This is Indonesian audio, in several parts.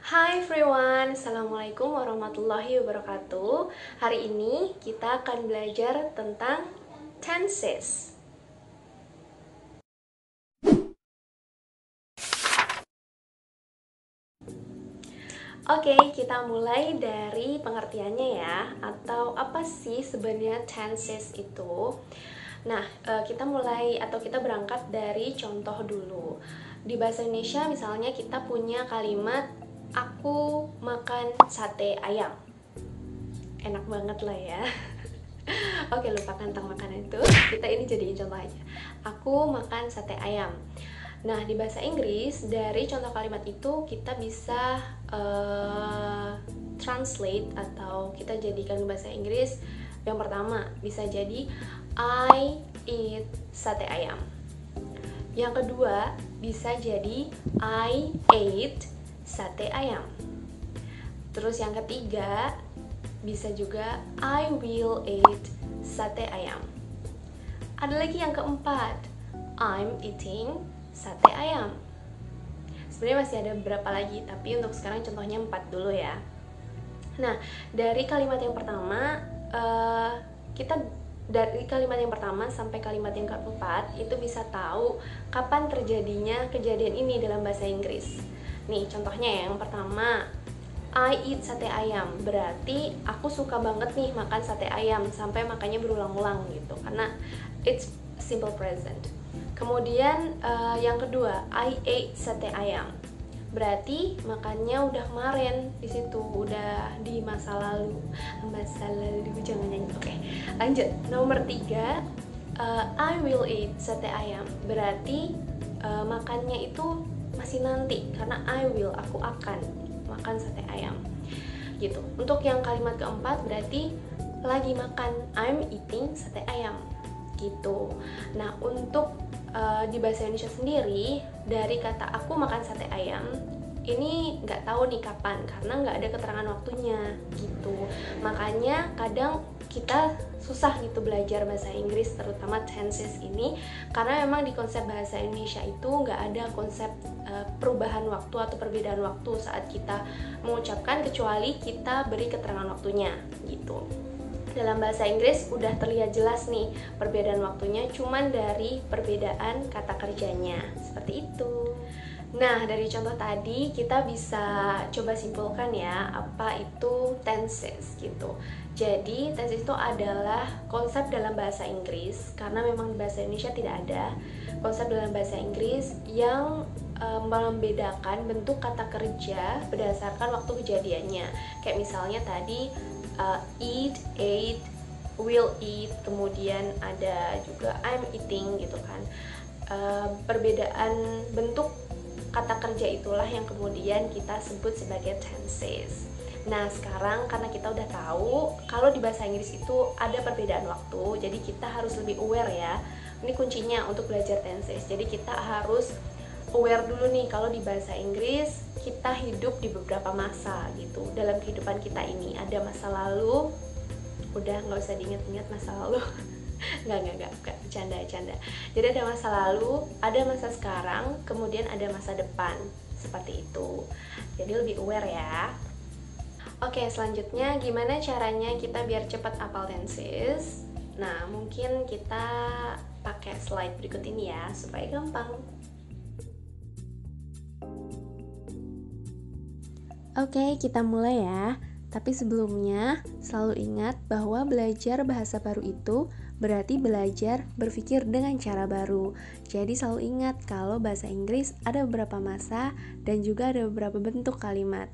Hai everyone, Assalamualaikum warahmatullahi wabarakatuh. Hari ini kita akan belajar tentang tenses. Oke, kita mulai dari pengertiannya ya, atau apa sih sebenarnya tenses itu. Nah, kita mulai atau kita berangkat dari contoh dulu. Di bahasa Indonesia misalnya kita punya kalimat aku makan sate ayam. Enak banget lah ya. Oke, lupakan tentang makanan itu. Kita ini jadiin contoh aja. Aku makan sate ayam. Nah, di bahasa Inggris, dari contoh kalimat itu kita bisa translate atau kita jadikan bahasa Inggris. Yang pertama, bisa jadi I eat sate ayam. Yang kedua, bisa jadi I ate sate ayam. Terus yang ketiga, bisa juga I will eat sate ayam. Ada lagi yang keempat, I'm eating sate ayam. Sebenarnya masih ada beberapa lagi, tapi untuk sekarang contohnya 4 dulu ya. Nah, dari kalimat yang pertama, dari kalimat yang pertama sampai kalimat yang keempat itu bisa tahu kapan terjadinya kejadian ini dalam bahasa Inggris. Nih, contohnya yang pertama, I eat sate ayam, berarti aku suka banget nih makan sate ayam, sampai makannya berulang-ulang gitu, karena it's simple present. Kemudian yang kedua, I ate sate ayam, berarti makannya udah kemarin, di situ udah di masa lalu jangan nyanyi. Oke, lanjut. Nomor 3, I will eat sate ayam, berarti makannya itu masih nanti, karena I will, aku akan makan sate ayam gitu. Untuk yang kalimat keempat berarti lagi makan, I'm eating sate ayam gitu. Nah, untuk di bahasa Indonesia sendiri, dari kata aku makan sate ayam ini nggak tahu nih kapan, karena nggak ada keterangan waktunya gitu. Makanya kadang kita susah gitu belajar bahasa Inggris, terutama tenses ini, karena memang di konsep bahasa Indonesia itu nggak ada konsep perubahan waktu atau perbedaan waktu saat kita mengucapkan, kecuali kita beri keterangan waktunya gitu. Dalam bahasa Inggris udah terlihat jelas nih perbedaan waktunya, cuman dari perbedaan kata kerjanya, seperti itu. Nah, dari contoh tadi kita bisa coba simpulkan ya, apa itu tenses gitu. Jadi, tenses itu adalah konsep dalam bahasa Inggris, karena memang di bahasa Indonesia tidak ada konsep dalam bahasa Inggris yang membedakan bentuk kata kerja berdasarkan waktu kejadiannya. Kayak misalnya tadi eat, ate, will eat, kemudian ada juga I'm eating gitu kan. Perbedaan bentuk kata kerja itulah yang kemudian kita sebut sebagai tenses. Nah, sekarang karena kita udah tahu kalau di bahasa Inggris itu ada perbedaan waktu, jadi kita harus lebih aware ya. Ini kuncinya untuk belajar tenses. Jadi kita harus aware dulu nih kalau di bahasa Inggris kita hidup di beberapa masa gitu. Dalam kehidupan kita ini ada masa lalu, udah nggak usah diingat-ingat masa lalu. nggak, bercanda. Jadi ada masa lalu, ada masa sekarang, kemudian ada masa depan, seperti itu. Jadi lebih aware ya. Oke, selanjutnya gimana caranya kita biar cepat hafal tenses? Nah, mungkin kita pakai slide berikut ini ya, supaya gampang. Oke, kita mulai ya. Tapi sebelumnya, selalu ingat bahwa belajar bahasa baru itu berarti belajar berpikir dengan cara baru. Jadi selalu ingat kalau bahasa Inggris ada beberapa masa dan juga ada beberapa bentuk kalimat.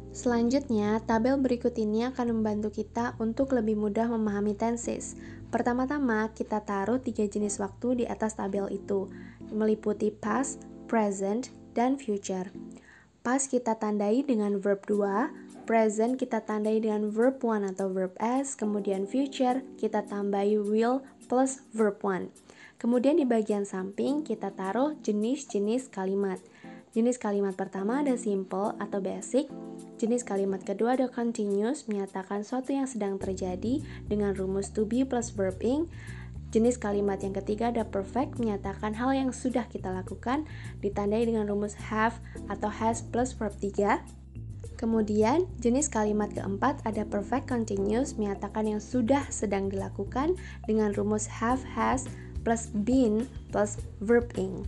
Selanjutnya, tabel berikut ini akan membantu kita untuk lebih mudah memahami tenses. Pertama-tama, kita taruh 3 jenis waktu di atas tabel itu, meliputi past, present, dan future. Past kita tandai dengan verb 2, present kita tandai dengan verb 1 atau verb S, kemudian future kita tambahi will plus verb 1. Kemudian di bagian samping kita taruh jenis-jenis kalimat. Jenis kalimat pertama ada simple atau basic, jenis kalimat kedua ada continuous, menyatakan suatu yang sedang terjadi dengan rumus to be plus verb ing. Jenis kalimat yang ketiga ada perfect, menyatakan hal yang sudah kita lakukan, ditandai dengan rumus have atau has plus verb 3. Kemudian, jenis kalimat keempat ada perfect continuous, menyatakan yang sudah sedang dilakukan dengan rumus have, has, plus been, plus verb ing.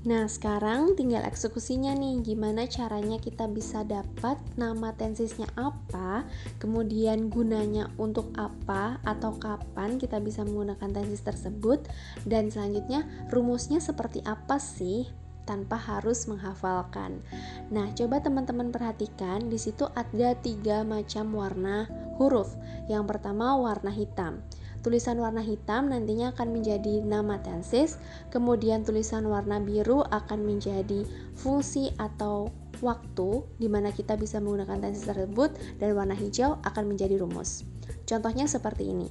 Nah, sekarang tinggal eksekusinya nih, gimana caranya kita bisa dapat nama tensesnya apa, kemudian gunanya untuk apa, atau kapan kita bisa menggunakan tenses tersebut, dan selanjutnya rumusnya seperti apa sih, tanpa harus menghafalkan. Nah, coba teman-teman perhatikan, di situ ada 3 macam warna huruf. Yang pertama warna hitam. Tulisan warna hitam nantinya akan menjadi nama tenses, kemudian tulisan warna biru akan menjadi fungsi atau waktu di mana kita bisa menggunakan tenses tersebut, dan warna hijau akan menjadi rumus. Contohnya seperti ini.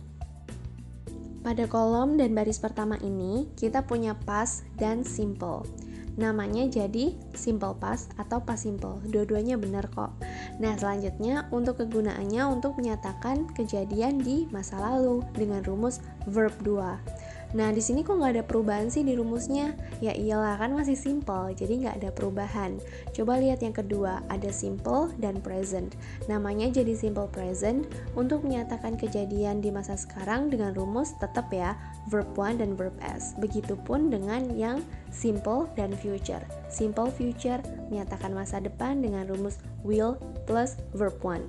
Pada kolom dan baris pertama ini kita punya past dan simple. Namanya jadi simple past atau past simple, dua-duanya benar kok. Nah, selanjutnya untuk kegunaannya untuk menyatakan kejadian di masa lalu dengan rumus verb 2. Nah, di sini kok nggak ada perubahan sih di rumusnya? Ya iyalah, kan masih simple, jadi nggak ada perubahan. Coba lihat yang kedua, ada simple dan present. Namanya jadi simple present untuk menyatakan kejadian di masa sekarang dengan rumus tetap ya, verb 1 dan verb s. Begitupun dengan yang simple dan future. Simple future menyatakan masa depan dengan rumus will plus verb 1.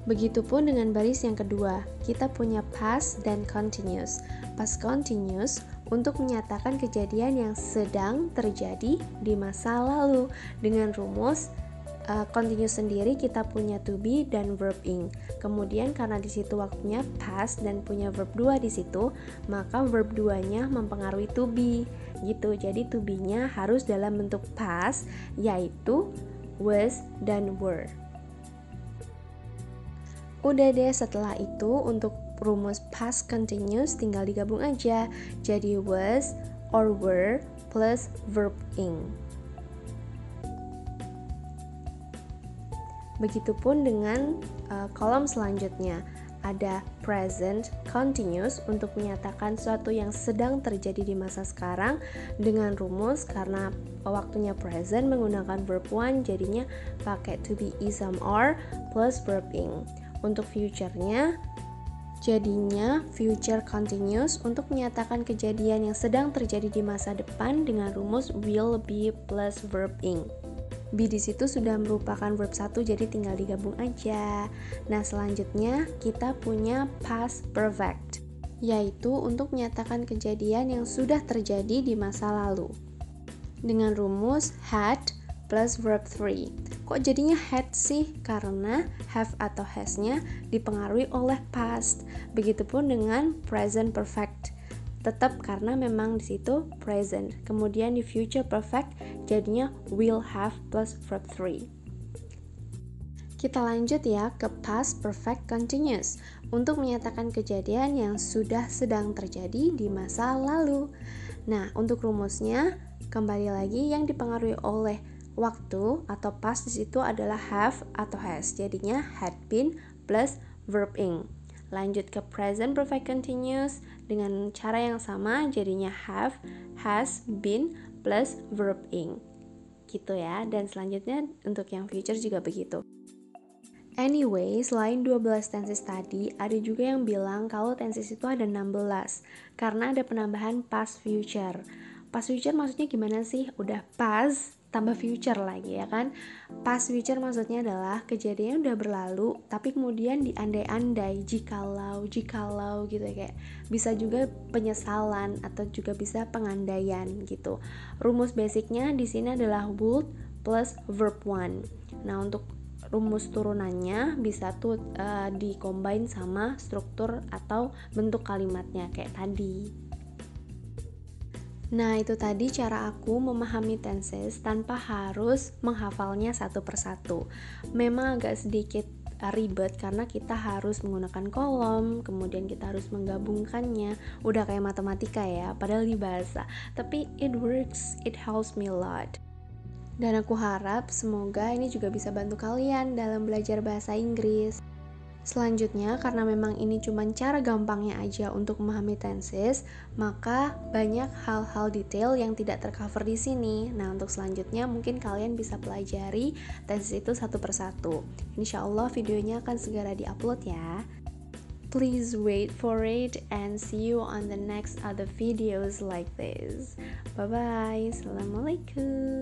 Begitupun dengan baris yang kedua, kita punya past dan continuous. Past continuous untuk menyatakan kejadian yang sedang terjadi di masa lalu dengan rumus continuous sendiri kita punya to be dan verb ing. Kemudian karena di situ waktunya past dan punya verb 2 di situ, maka verb 2-nya mempengaruhi to be gitu. Jadi to be-nya harus dalam bentuk past, yaitu was dan were. Udah deh, setelah itu untuk rumus past continuous tinggal digabung aja. Jadi was or were plus verb ing. Begitupun dengan kolom selanjutnya. Ada present continuous untuk menyatakan sesuatu yang sedang terjadi di masa sekarang dengan rumus karena waktunya present menggunakan verb 1 jadinya pakai to be, is, am, are plus verb ing. Untuk future-nya jadinya future continuous untuk menyatakan kejadian yang sedang terjadi di masa depan dengan rumus will be plus verb ing. Be di situ sudah merupakan verb 1 jadi tinggal digabung aja. Nah, selanjutnya kita punya past perfect, yaitu untuk menyatakan kejadian yang sudah terjadi di masa lalu dengan rumus had plus verb 3. Kok jadinya had sih? Karena have atau has-nya dipengaruhi oleh past. Begitupun dengan present perfect. Tetap karena memang di situ present. Kemudian di future perfect jadinya will have plus verb 3. Kita lanjut ya ke past perfect continuous untuk menyatakan kejadian yang sudah sedang terjadi di masa lalu. Nah, untuk rumusnya kembali lagi yang dipengaruhi oleh waktu atau past di situ adalah have atau has. Jadinya had been plus verb ing. Lanjut ke present perfect continuous dengan cara yang sama jadinya have, has, been plus verb ing. Gitu ya. Dan selanjutnya untuk yang future juga begitu. Anyway, selain 12 tenses tadi, ada juga yang bilang kalau tenses itu ada 16 karena ada penambahan past future. Past future maksudnya gimana sih? Udah past tambah future lagi ya kan. Past future maksudnya adalah kejadian udah berlalu tapi kemudian diandai-andai jikalau gitu ya, kayak bisa juga penyesalan atau juga bisa pengandaian gitu. Rumus basicnya di sini adalah would plus verb 1. Nah, untuk rumus turunannya bisa tuh dikombin sama struktur atau bentuk kalimatnya kayak tadi. Nah, itu tadi cara aku memahami tenses tanpa harus menghafalnya satu persatu. Memang agak sedikit ribet karena kita harus menggunakan kolom, kemudian kita harus menggabungkannya. Udah kayak matematika ya, padahal di bahasa. Tapi it works, it helps me a lot. Dan aku harap semoga ini juga bisa bantu kalian dalam belajar bahasa Inggris. Selanjutnya, karena memang ini cuma cara gampangnya aja untuk memahami tenses, maka banyak hal-hal detail yang tidak tercover di sini. Nah, untuk selanjutnya mungkin kalian bisa pelajari tenses itu satu persatu. Insya Allah videonya akan segera diupload ya. Please wait for it and see you on the next other videos like this. Bye bye. Assalamualaikum.